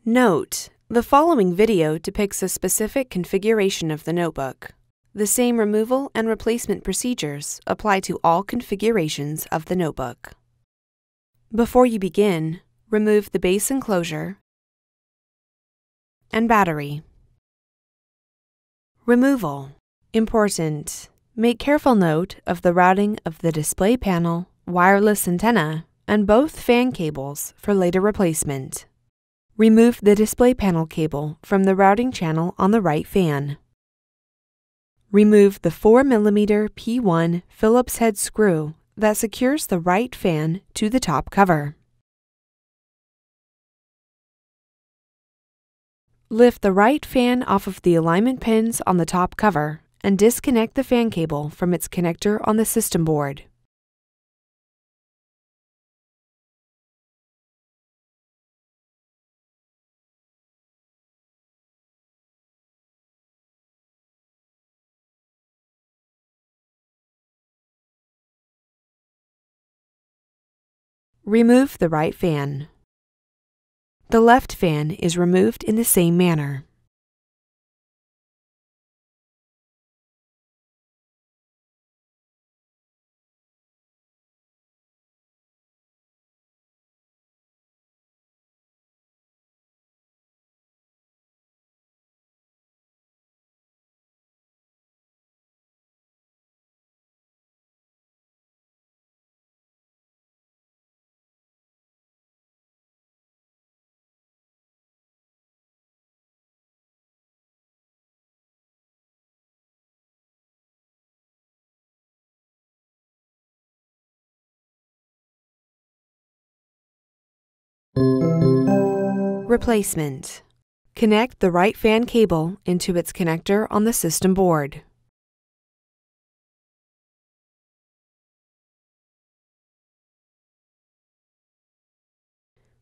Note: the following video depicts a specific configuration of the notebook. The same removal and replacement procedures apply to all configurations of the notebook. Before you begin, remove the base enclosure and battery. Removal. Important. Make careful note of the routing of the display panel, wireless antenna, and both fan cables for later replacement. Remove the display panel cable from the routing channel on the right fan. Remove the 4mm P1 Phillips head screw that secures the right fan to the top cover. Lift the right fan off of the alignment pins on the top cover and disconnect the fan cable from its connector on the system board. Remove the right fan. The left fan is removed in the same manner. Replacement. Connect the right fan cable into its connector on the system board.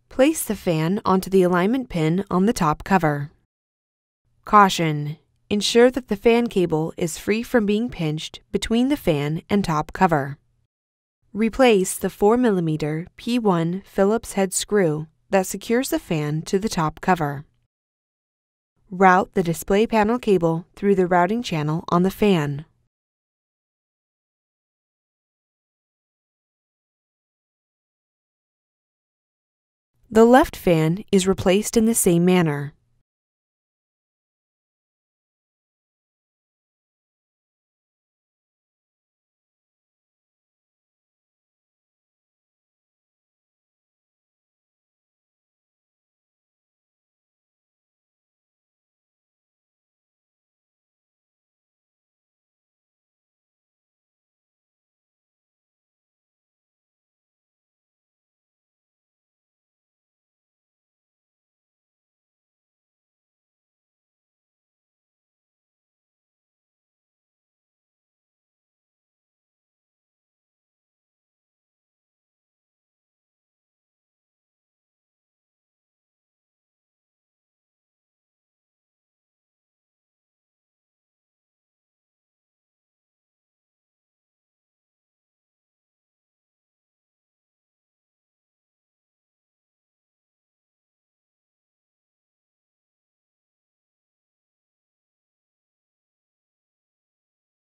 Place the fan onto the alignment pin on the top cover. Caution: ensure that the fan cable is free from being pinched between the fan and top cover. Replace the 4mm P1 Phillips head screw that secures the fan to the top cover. Route the display panel cable through the routing channel on the fan. The left fan is replaced in the same manner.